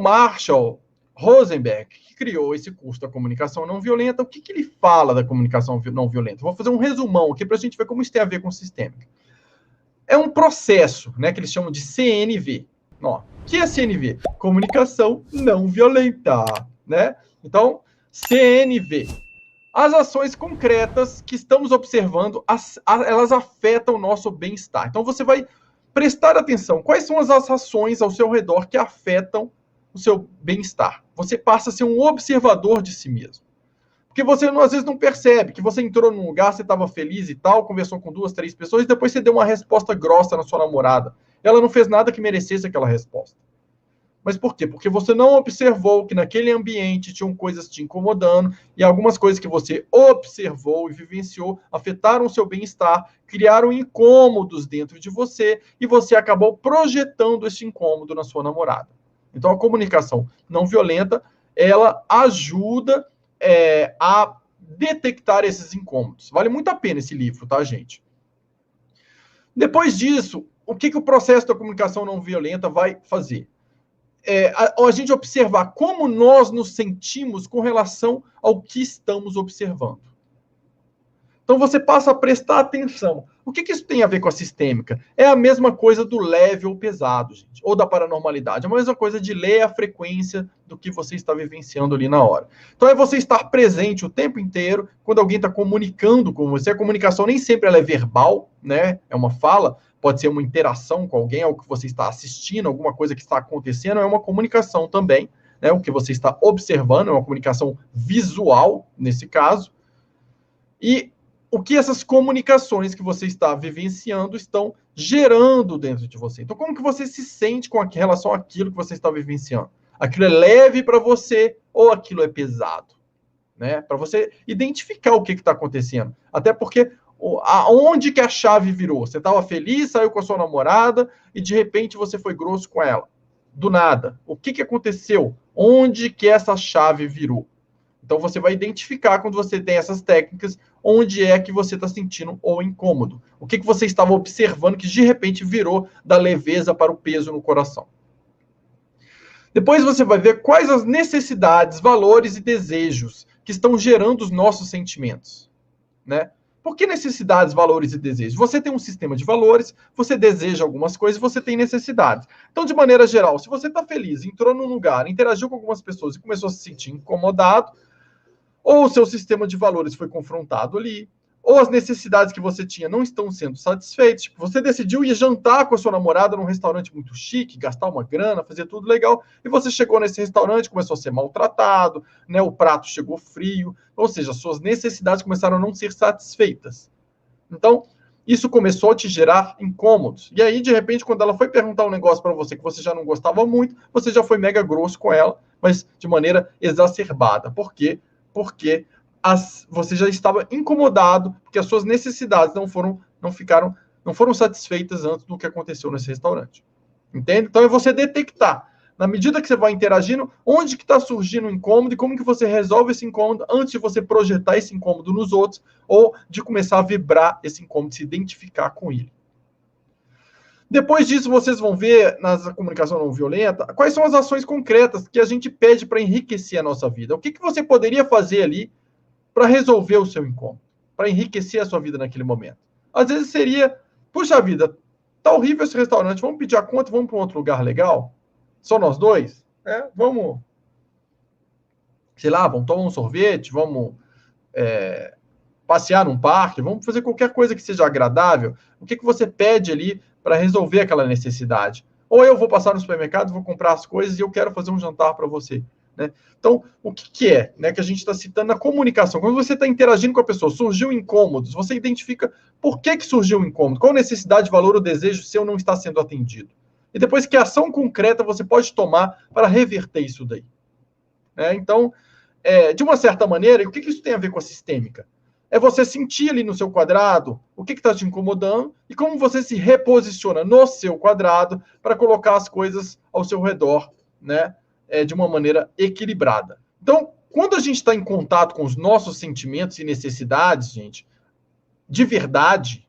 Marshall Rosenberg, que criou esse curso da comunicação não violenta, o que ele fala da comunicação não violenta? Vou fazer um resumão aqui para a gente ver como isso tem a ver com sistêmica. É um processo, né, que eles chamam de CNV. Ó, que é CNV? Comunicação não violenta, né? Então, CNV. As ações concretas que estamos observando, elas afetam o nosso bem-estar. Então, você vai prestar atenção. Quais são as ações ao seu redor que afetam o seu bem-estar? Você passa a ser um observador de si mesmo. Porque você, às vezes, não percebe que você entrou num lugar, você estava feliz e tal, conversou com 2, 3 pessoas, e depois você deu uma resposta grossa na sua namorada. Ela não fez nada que merecesse aquela resposta. Mas por quê? Porque você não observou que naquele ambiente tinham coisas te incomodando e algumas coisas que você observou e vivenciou afetaram o seu bem-estar, criaram incômodos dentro de você e você acabou projetando esse incômodo na sua namorada. Então, a comunicação não violenta, ela ajuda a detectar esses incômodos. Vale muito a pena esse livro, tá, gente? Depois disso, o que o processo da comunicação não violenta vai fazer? A gente observar como nós nos sentimos com relação ao que estamos observando. Então, você passa a prestar atenção. O que isso tem a ver com a sistêmica? É a mesma coisa do leve ou pesado, gente, ou da paranormalidade. É a mesma coisa de ler a frequência do que você está vivenciando ali na hora. Então, é você estar presente o tempo inteiro, quando alguém está comunicando com você. A comunicação nem sempre ela é verbal, né? É uma fala, pode ser uma interação com alguém, algo que você está assistindo, alguma coisa que está acontecendo, é uma comunicação também, né? O que você está observando é uma comunicação visual, nesse caso. E o que essas comunicações que você está vivenciando estão gerando dentro de você. Então, como que você se sente com relação àquilo que você está vivenciando? Aquilo é leve para você ou aquilo é pesado? Né? Para você identificar o que está acontecendo. Até porque aonde que a chave virou? Você estava feliz, saiu com a sua namorada e de repente você foi grosso com ela. Do nada. O que aconteceu? Onde que essa chave virou? Então, você vai identificar quando você tem essas técnicas, onde é que você está sentindo o incômodo. O que você estava observando que, de repente, virou da leveza para o peso no coração. Depois você vai ver quais as necessidades, valores e desejos que estão gerando os nossos sentimentos. Né? Por que necessidades, valores e desejos? Você tem um sistema de valores, você deseja algumas coisas, você tem necessidades. Então, de maneira geral, se você está feliz, entrou num lugar, interagiu com algumas pessoas e começou a se sentir incomodado, ou o seu sistema de valores foi confrontado ali, ou as necessidades que você tinha não estão sendo satisfeitas. Tipo, você decidiu ir jantar com a sua namorada num restaurante muito chique, gastar uma grana, fazer tudo legal, e você chegou nesse restaurante, começou a ser maltratado, né, o prato chegou frio, ou seja, as suas necessidades começaram a não ser satisfeitas. Então, isso começou a te gerar incômodos. E aí, de repente, quando ela foi perguntar um negócio para você que você já não gostava muito, você já foi mega grosso com ela, mas de maneira exacerbada. Por quê? Porque você já estava incomodado, porque as suas necessidades não foram satisfeitas antes do que aconteceu nesse restaurante. Entende? Então é você detectar, na medida que você vai interagindo, onde que está surgindo o incômodo e como que você resolve esse incômodo antes de você projetar esse incômodo nos outros ou de começar a vibrar esse incômodo, se identificar com ele. Depois disso, vocês vão ver, na comunicação não violenta, quais são as ações concretas que a gente pede para enriquecer a nossa vida. O que você poderia fazer ali para resolver o seu incômodo, para enriquecer a sua vida naquele momento. Às vezes seria, puxa vida, tá horrível esse restaurante, vamos pedir a conta, vamos para um outro lugar legal? Só nós dois? Vamos, sei lá, vamos tomar um sorvete, vamos passear num parque, vamos fazer qualquer coisa que seja agradável. O que você pede ali para resolver aquela necessidade? Ou eu vou passar no supermercado, vou comprar as coisas e eu quero fazer um jantar para você. Né? Então, o que é, né, que a gente está citando na comunicação? Quando você está interagindo com a pessoa, surgiu incômodos, você identifica por que surgiu o incômodo, qual necessidade, valor ou desejo seu não está sendo atendido. E depois, que ação concreta você pode tomar para reverter isso daí. Então, de uma certa maneira, e o que isso tem a ver com a sistêmica? É você sentir ali no seu quadrado o que está te incomodando e como você se reposiciona no seu quadrado para colocar as coisas ao seu redor, né? De uma maneira equilibrada. Então, quando a gente está em contato com os nossos sentimentos e necessidades, gente, de verdade,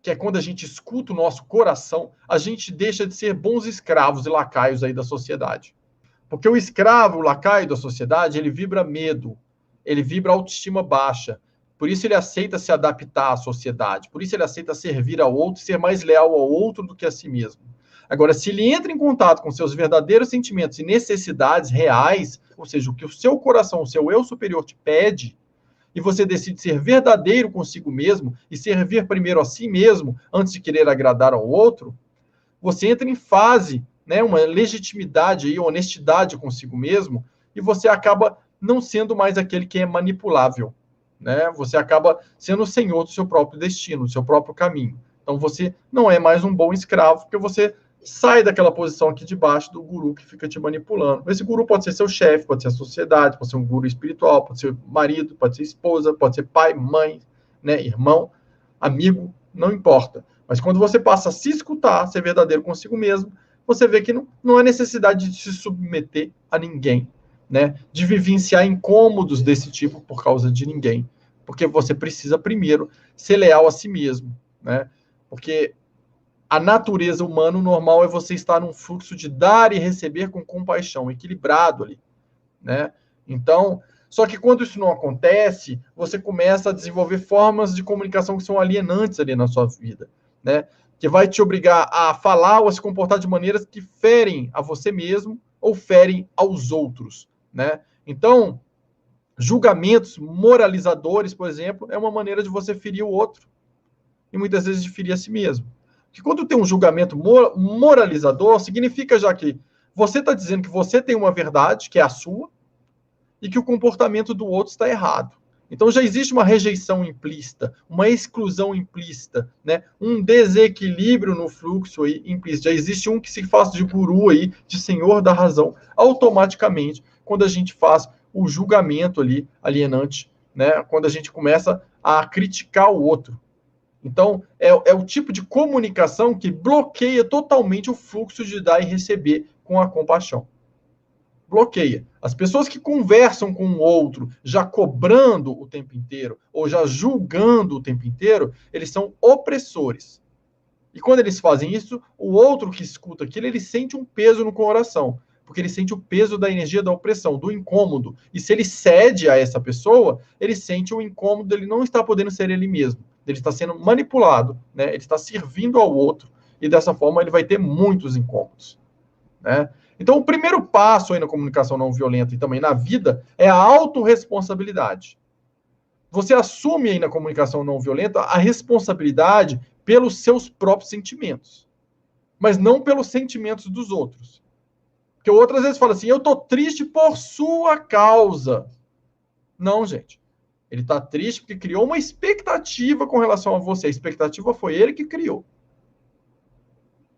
que é quando a gente escuta o nosso coração, a gente deixa de ser bons escravos e lacaios aí da sociedade. Porque o escravo, o lacaio da sociedade, ele vibra medo, ele vibra autoestima baixa. Por isso ele aceita se adaptar à sociedade, por isso ele aceita servir ao outro, ser mais leal ao outro do que a si mesmo. Agora, se ele entra em contato com seus verdadeiros sentimentos e necessidades reais, ou seja, o que o seu coração, o seu eu superior te pede, e você decide ser verdadeiro consigo mesmo e servir primeiro a si mesmo antes de querer agradar ao outro, você entra em fase, né, uma legitimidade e honestidade consigo mesmo, e você acaba não sendo mais aquele que é manipulável, né? Você acaba sendo o senhor do seu próprio destino, do seu próprio caminho. Então você não é mais um bom escravo, porque você sai daquela posição aqui de baixo do guru que fica te manipulando. Esse guru pode ser seu chefe, pode ser a sociedade, pode ser um guru espiritual, pode ser marido, pode ser esposa, pode ser pai, mãe, né, irmão, amigo, não importa. Mas quando você passa a se escutar, ser verdadeiro consigo mesmo, você vê que não há necessidade de se submeter a ninguém, né? De vivenciar incômodos desse tipo por causa de ninguém. Porque você precisa primeiro ser leal a si mesmo, né? Porque a natureza humana, o normal é você estar num fluxo de dar e receber com compaixão, equilibrado ali, né? Então, só que quando isso não acontece, você começa a desenvolver formas de comunicação que são alienantes ali na sua vida, né? Que vai te obrigar a falar ou a se comportar de maneiras que ferem a você mesmo ou ferem aos outros, né? Então, julgamentos moralizadores, por exemplo, é uma maneira de você ferir o outro e muitas vezes de ferir a si mesmo. Porque quando tem um julgamento moralizador, significa já que você está dizendo que você tem uma verdade, que é a sua, e que o comportamento do outro está errado. Então já existe uma rejeição implícita, uma exclusão implícita, né? Um desequilíbrio no fluxo aí implícito. Já existe um que se faz de guru aí, de senhor da razão, automaticamente, quando a gente faz o julgamento ali alienante, né? Quando a gente começa a criticar o outro. Então, é o tipo de comunicação que bloqueia totalmente o fluxo de dar e receber com a compaixão. Bloqueia. As pessoas que conversam com o outro já cobrando o tempo inteiro ou já julgando o tempo inteiro, eles são opressores. E quando eles fazem isso, o outro que escuta aquilo, ele sente um peso no coração, porque ele sente o peso da energia da opressão, do incômodo. E se ele cede a essa pessoa, ele sente o incômodo, ele não está podendo ser ele mesmo. Ele está sendo manipulado, né? Ele está servindo ao outro. E dessa forma ele vai ter muitos incômodos, né? Então, o primeiro passo aí na comunicação não violenta e também na vida é a autorresponsabilidade. Você assume aí na comunicação não violenta a responsabilidade pelos seus próprios sentimentos, mas não pelos sentimentos dos outros. Porque o outro às vezes fala assim, eu tô triste por sua causa. Não, gente. Ele tá triste porque criou uma expectativa com relação a você. A expectativa foi ele que criou.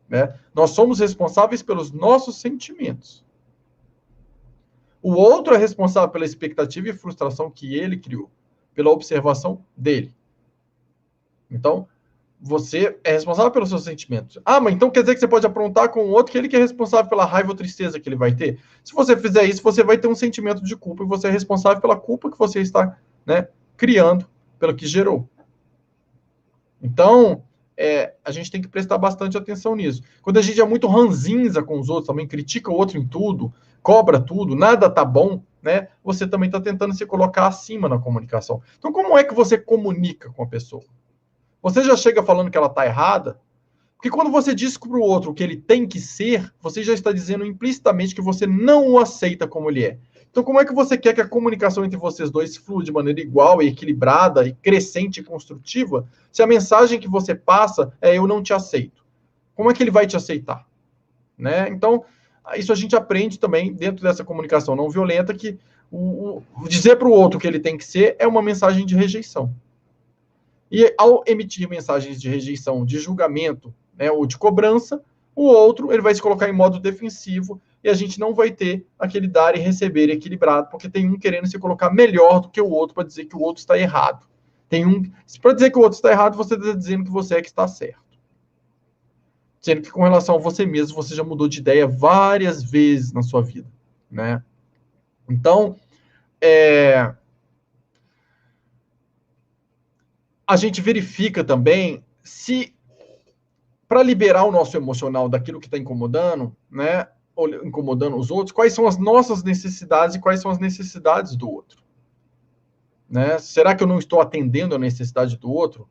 Né? Nós somos responsáveis pelos nossos sentimentos. O outro é responsável pela expectativa e frustração que ele criou, pela observação dele. Então, você é responsável pelos seus sentimentos. Ah, mas então quer dizer que você pode aprontar com o outro que ele que é responsável pela raiva ou tristeza que ele vai ter? Se você fizer isso, você vai ter um sentimento de culpa e você é responsável pela culpa que você está, né, criando, pelo que gerou. Então, a gente tem que prestar bastante atenção nisso. Quando a gente é muito ranzinza com os outros, também critica o outro em tudo, cobra tudo, nada tá bom, né? Você também está tentando se colocar acima na comunicação. Então, como é que você comunica com a pessoa? Você já chega falando que ela está errada? Porque quando você diz para o outro o que ele tem que ser, você já está dizendo implicitamente que você não o aceita como ele é. Então, como é que você quer que a comunicação entre vocês dois flua de maneira igual e equilibrada e crescente e construtiva, se a mensagem que você passa é eu não te aceito? Como é que ele vai te aceitar? Né? Então, isso a gente aprende também dentro dessa comunicação não violenta, que dizer para o outro o que ele tem que ser é uma mensagem de rejeição. E ao emitir mensagens de rejeição, de julgamento, né, ou de cobrança, o outro ele vai se colocar em modo defensivo e a gente não vai ter aquele dar e receber equilibrado, porque tem um querendo se colocar melhor do que o outro para dizer que o outro está errado. Tem um, para dizer que o outro está errado, você está dizendo que você é que está certo. Sendo que com relação a você mesmo, você já mudou de ideia várias vezes na sua vida, né? Então, a gente verifica também se, para liberar o nosso emocional daquilo que está incomodando, né, incomodando os outros, quais são as nossas necessidades e quais são as necessidades do outro. Né? Será que eu não estou atendendo a necessidade do outro?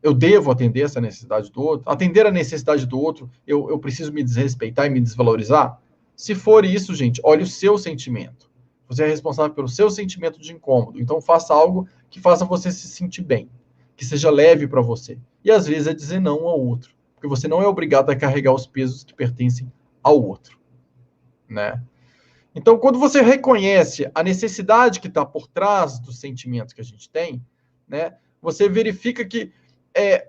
Eu devo atender essa necessidade do outro? Atender a necessidade do outro, eu preciso me desrespeitar e me desvalorizar? Se for isso, gente, olhe o seu sentimento. Você é responsável pelo seu sentimento de incômodo. Então, faça algo que faça você se sentir bem, que seja leve para você. E, às vezes, é dizer não ao outro, porque você não é obrigado a carregar os pesos que pertencem ao outro. Né? Então, quando você reconhece a necessidade que está por trás dos sentimentos que a gente tem, né, você verifica que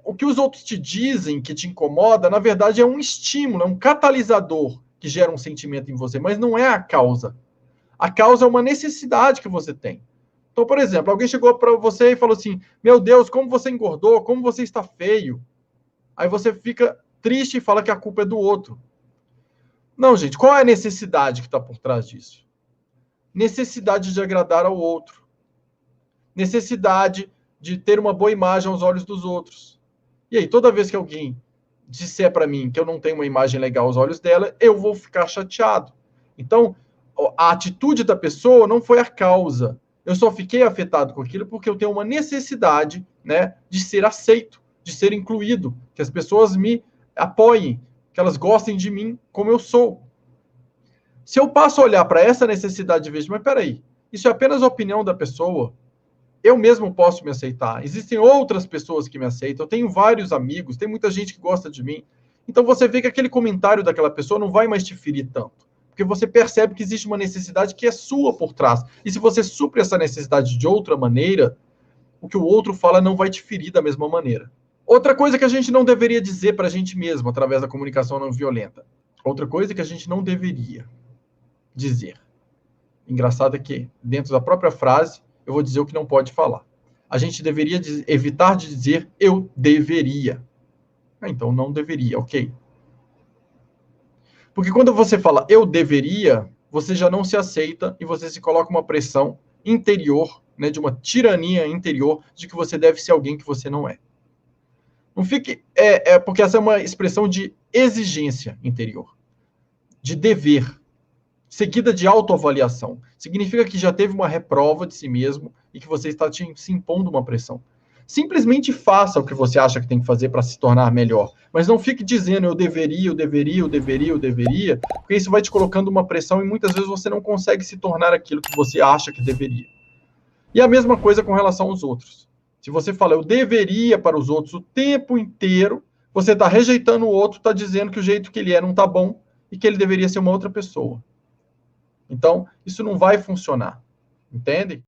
o que os outros te dizem que te incomoda, na verdade, é um estímulo, é um catalisador que gera um sentimento em você, mas não é a causa. A causa é uma necessidade que você tem. Então, por exemplo, alguém chegou para você e falou assim, meu Deus, como você engordou, como você está feio. Aí você fica triste e fala que a culpa é do outro. Não, gente, qual é a necessidade que está por trás disso? Necessidade de agradar ao outro. Necessidade de ter uma boa imagem aos olhos dos outros. E aí, toda vez que alguém disser para mim que eu não tenho uma imagem legal aos olhos dela, eu vou ficar chateado. Então, a atitude da pessoa não foi a causa. Eu só fiquei afetado com aquilo porque eu tenho uma necessidade, né, de ser aceito, de ser incluído, que as pessoas me apoiem, que elas gostem de mim como eu sou. Se eu passo a olhar para essa necessidade e vejo, mas peraí, isso é apenas a opinião da pessoa, eu mesmo posso me aceitar. Existem outras pessoas que me aceitam, eu tenho vários amigos, tem muita gente que gosta de mim. Então você vê que aquele comentário daquela pessoa não vai mais te ferir tanto, porque você percebe que existe uma necessidade que é sua por trás. E se você supre essa necessidade de outra maneira, o que o outro fala não vai te ferir da mesma maneira. Outra coisa que a gente não deveria dizer para a gente mesmo através da comunicação não violenta. Outra coisa que a gente não deveria dizer. Engraçado é que, dentro da própria frase, eu vou dizer o que não pode falar. A gente deveria evitar de dizer eu deveria. Então, não deveria, ok? Porque quando você fala eu deveria, você já não se aceita e você se coloca uma pressão interior, né, de uma tirania interior de que você deve ser alguém que você não é. Não fique... porque essa é uma expressão de exigência interior, de dever, seguida de autoavaliação. Significa que já teve uma reprova de si mesmo e que você está se impondo uma pressão. Simplesmente faça o que você acha que tem que fazer para se tornar melhor. Mas não fique dizendo eu deveria, eu deveria, eu deveria, eu deveria, porque isso vai te colocando uma pressão e muitas vezes você não consegue se tornar aquilo que você acha que deveria. E a mesma coisa com relação aos outros. Se você fala eu deveria para os outros o tempo inteiro, você está rejeitando o outro, está dizendo que o jeito que ele é não está bom e que ele deveria ser uma outra pessoa. Então, isso não vai funcionar. Entende?